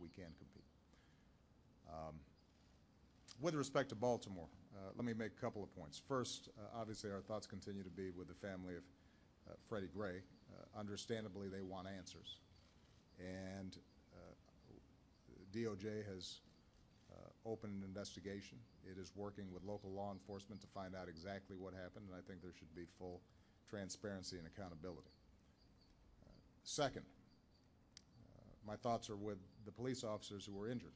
we can compete. With respect to Baltimore, let me make a couple of points. First, obviously our thoughts continue to be with the family of Freddie Gray. Understandably, they want answers. And DOJ has opened an investigation. It is working with local law enforcement to find out exactly what happened, and I think there should be full transparency and accountability. Second, my thoughts are with the police officers who were injured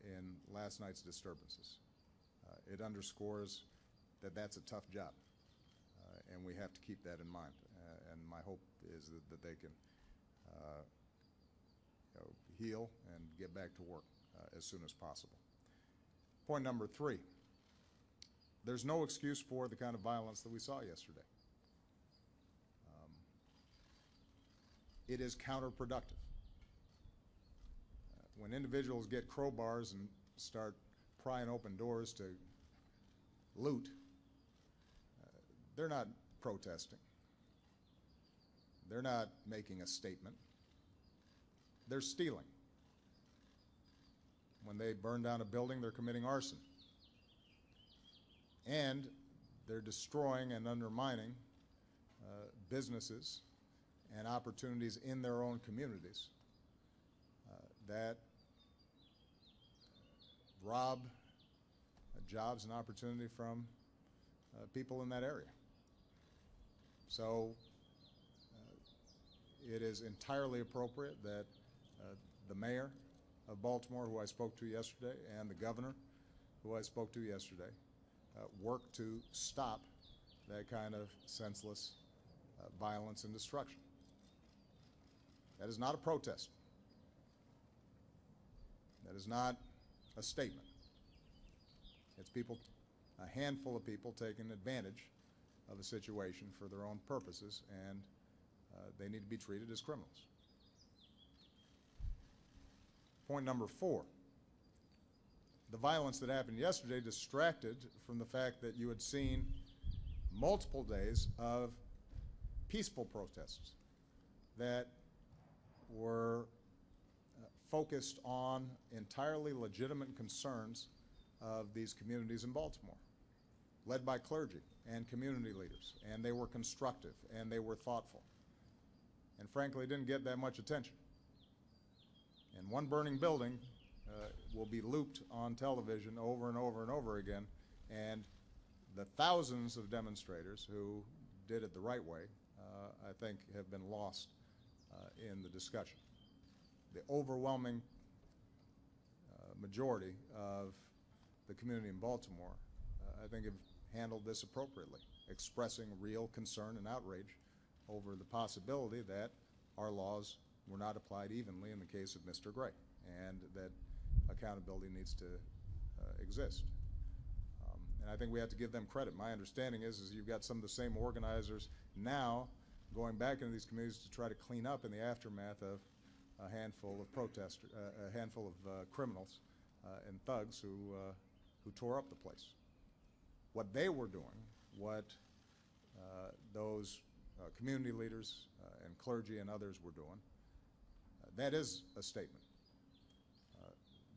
in last night's disturbances. It underscores that that's a tough job, and we have to keep that in mind. And my hope is that they can heal and get back to work as soon as possible. Point number 3, there's no excuse for the kind of violence that we saw yesterday. It is counterproductive. When individuals get crowbars and start prying open doors to loot, they're not protesting. They're not making a statement. They're stealing. When they burn down a building, they're committing arson. And they're destroying and undermining businesses and opportunities in their own communities that rob jobs and opportunity from people in that area. So it is entirely appropriate that the mayor of Baltimore, who I spoke to yesterday, and the governor, who I spoke to yesterday, work to stop that kind of senseless violence and destruction. That is not a protest. That is not a statement. It's people, a handful of people taking advantage of a situation for their own purposes, and they need to be treated as criminals. Point number 4, the violence that happened yesterday distracted from the fact that you had seen multiple days of peaceful protests that were focused on entirely legitimate concerns of these communities in Baltimore, led by clergy and community leaders, and they were constructive and they were thoughtful, and frankly didn't get that much attention. And one burning building will be looped on television over and over and over again, and the thousands of demonstrators who did it the right way, I think, have been lost in the discussion. The overwhelming majority of the community in Baltimore, I think, have handled this appropriately, expressing real concern and outrage over the possibility that our laws were not applied evenly in the case of Mr. Gray, and that accountability needs to exist. And I think we have to give them credit. My understanding is you've got some of the same organizers now going back into these communities to try to clean up in the aftermath of a handful of protesters, a handful of criminals and thugs who tore up the place. What they were doing, what those community leaders and clergy and others were doing, that is a statement.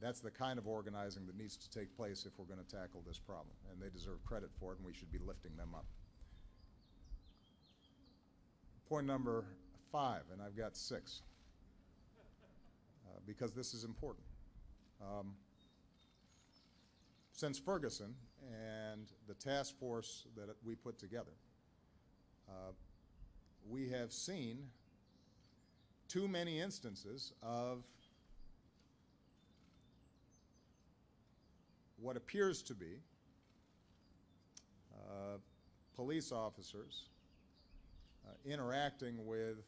That's the kind of organizing that needs to take place if we're going to tackle this problem, and they deserve credit for it, and we should be lifting them up. Point number 5, and I've got 6, because this is important. Since Ferguson and the task force that we put together, we have seen too many instances of what appears to be police officers interacting with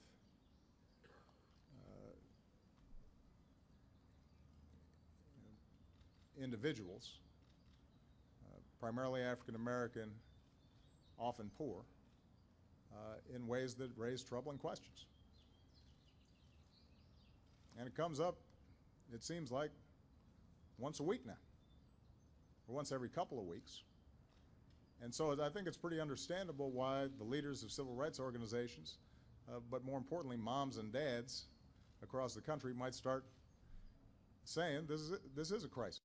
individuals, primarily African American, often poor, in ways that raise troubling questions. And it comes up, it seems like, once a week now, or once every couple of weeks. And so I think it's pretty understandable why the leaders of civil rights organizations, but more importantly, moms and dads across the country might start saying this is a crisis.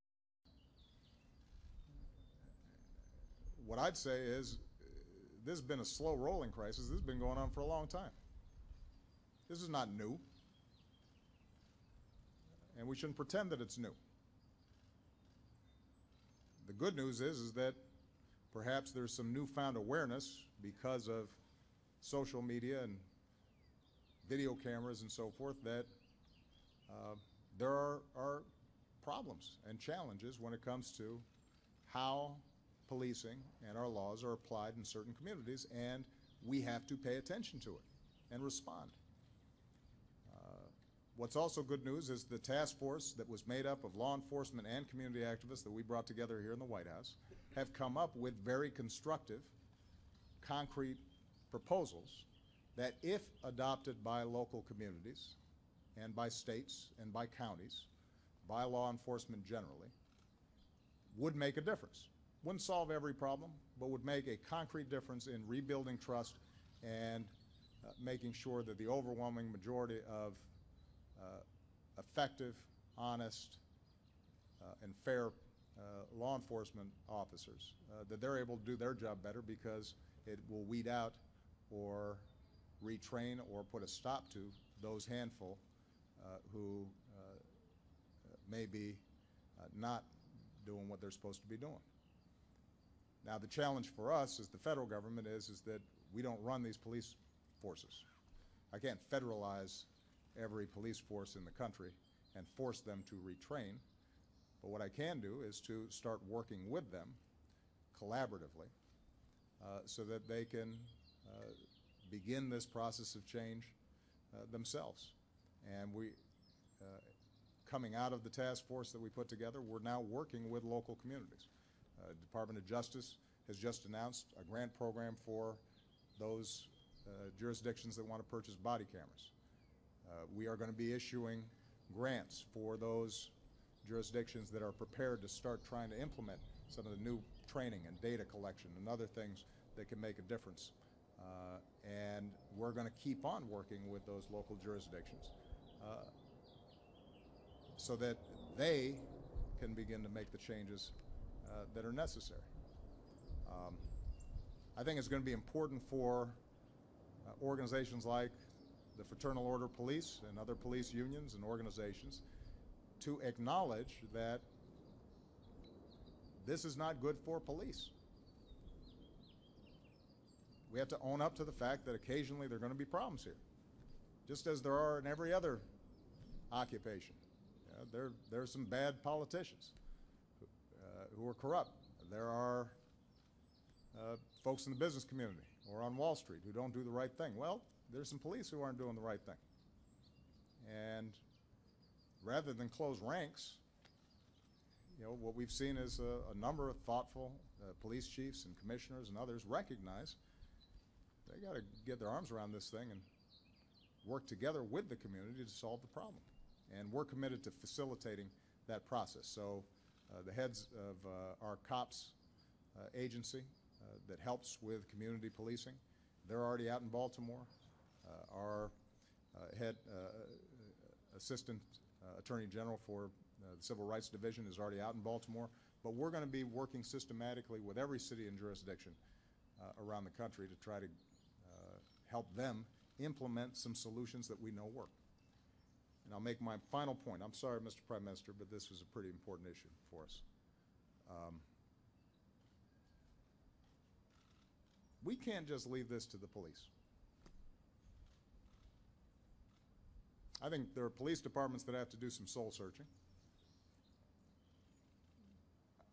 What I'd say is this has been a slow rolling crisis. This has been going on for a long time. This is not new. And we shouldn't pretend that it's new. The good news is that perhaps there's some newfound awareness because of social media and video cameras and so forth that there are problems and challenges when it comes to how policing and our laws are applied in certain communities, and we have to pay attention to it and respond. What's also good news is the task force that was made up of law enforcement and community activists that we brought together here in the White House have come up with very constructive, concrete proposals that, if adopted by local communities and by states and by counties, by law enforcement generally, would make a difference. Wouldn't solve every problem, but would make a concrete difference in rebuilding trust and making sure that the overwhelming majority of effective, honest, and fair law enforcement officers, that they're able to do their job better because it will weed out or retrain or put a stop to those handful who may be not doing what they're supposed to be doing. Now, the challenge for us as the federal government is that we don't run these police forces. I can't federalize every police force in the country and force them to retrain, but what I can do is to start working with them collaboratively so that they can begin this process of change themselves. And coming out of the task force that we put together, we're now working with local communities. Department of Justice has just announced a grant program for those jurisdictions that want to purchase body cameras. We are going to be issuing grants for those jurisdictions that are prepared to start trying to implement some of the new training and data collection and other things that can make a difference. And we're going to keep on working with those local jurisdictions so that they can begin to make the changes that are necessary. I think it's going to be important for organizations like the Fraternal Order Police and other police unions and organizations to acknowledge that this is not good for police. We have to own up to the fact that occasionally there are going to be problems here, just as there are in every other occupation. There are some bad politicians who are corrupt. There are folks in the business community or on Wall Street who don't do the right thing. Well, there's some police who aren't doing the right thing. And rather than close ranks, what we've seen is a number of thoughtful police chiefs and commissioners and others recognize they got to get their arms around this thing and work together with the community to solve the problem. And we're committed to facilitating that process. So the heads of our COPS agency that helps with community policing, they're already out in Baltimore. Our head assistant attorney general for the Civil Rights Division is already out in Baltimore. But we're going to be working systematically with every city and jurisdiction around the country to try to help them implement some solutions that we know work. And I'll make my final point. I'm sorry, Mr. Prime Minister, but this was a pretty important issue for us. We can't just leave this to the police. I think there are police departments that have to do some soul searching.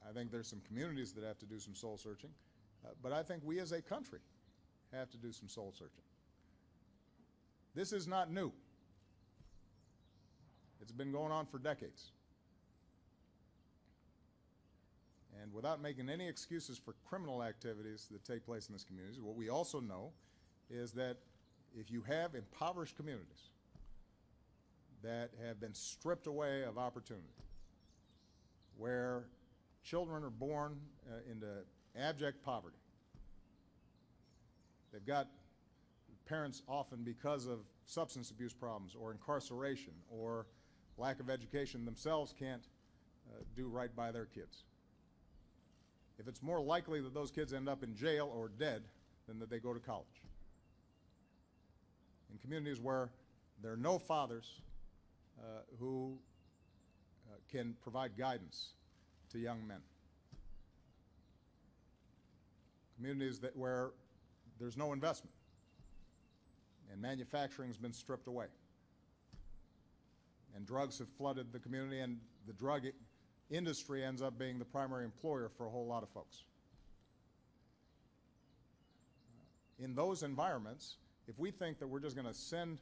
I think there's some communities that have to do some soul searching. But I think we as a country have to do some soul searching. This is not new. It's been going on for decades. And without making any excuses for criminal activities that take place in this community, what we also know is that if you have impoverished communities that have been stripped away of opportunity, where children are born into abject poverty, they've got parents often because of substance abuse problems or incarceration or lack of education themselves can't do right by their kids. If it's more likely that those kids end up in jail or dead than that they go to college. In communities where there are no fathers who can provide guidance to young men. Communities where there's no investment and manufacturing's been stripped away. And drugs have flooded the community, and the drug industry ends up being the primary employer for a whole lot of folks. In those environments, if we think that we're just going to send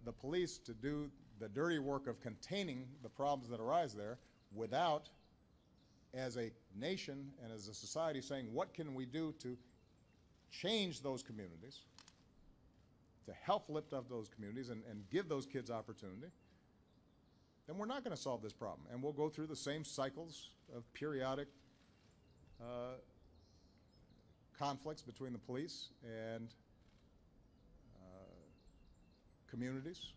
the police to do the dirty work of containing the problems that arise there without, as a nation and as a society, saying what can we do to change those communities, to help lift up those communities and give those kids opportunity, then we're not going to solve this problem. And we'll go through the same cycles of periodic conflicts between the police and communities,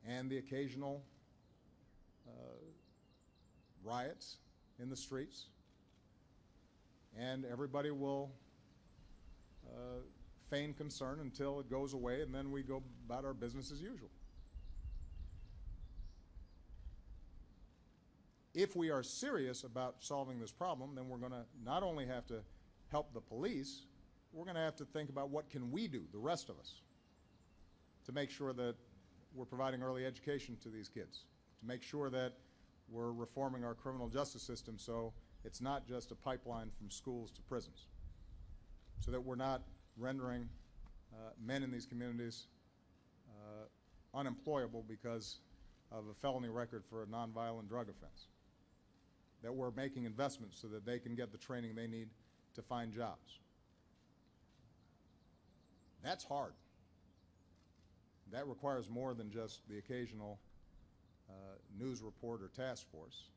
and the occasional riots in the streets, and everybody will feign concern until it goes away, and then we go about our business as usual. If we are serious about solving this problem, then we're going to not only have to help the police, we're going to have to think about what can we do, the rest of us, to make sure that we're providing early education to these kids, to make sure that we're reforming our criminal justice system so it's not just a pipeline from schools to prisons, so that we're not rendering men in these communities unemployable because of a felony record for a nonviolent drug offense, that we're making investments so that they can get the training they need to find jobs. That's hard. That requires more than just the occasional news report or task force.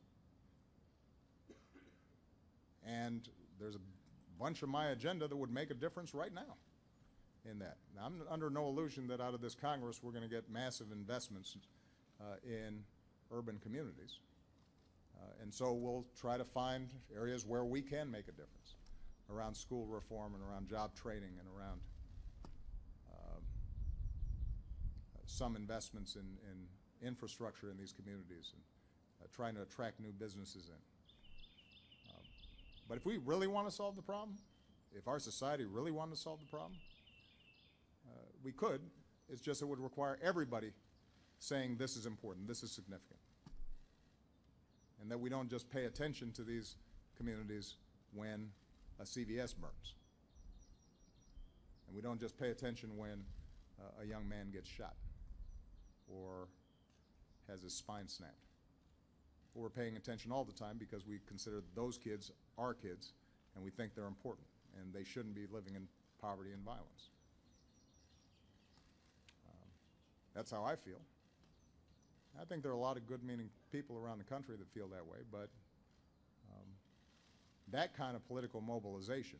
And there's a bunch of my agenda that would make a difference right now in that. Now, I'm under no illusion that out of this Congress we're going to get massive investments in urban communities. And so we'll try to find areas where we can make a difference around school reform and around job training and around some investments in infrastructure in these communities and trying to attract new businesses in. But if we really want to solve the problem, if our society really wanted to solve the problem, we could. It's just it would require everybody saying this is important, this is significant. And that we don't just pay attention to these communities when a CVS burns. And we don't just pay attention when a young man gets shot or has his spine snapped. But we're paying attention all the time because we consider those kids our kids, and we think they're important, and they shouldn't be living in poverty and violence. That's how I feel. I think there are a lot of good-meaning people around the country that feel that way, but that kind of political mobilization,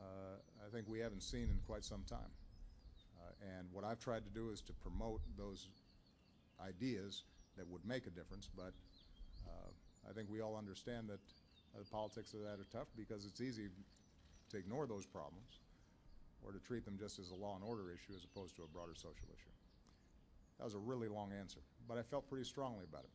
I think we haven't seen in quite some time. And what I've tried to do is to promote those ideas that would make a difference, but I think we all understand that the politics of that are tough because it's easy to ignore those problems or to treat them just as a law and order issue as opposed to a broader social issue. That was a really long answer, but I felt pretty strongly about it.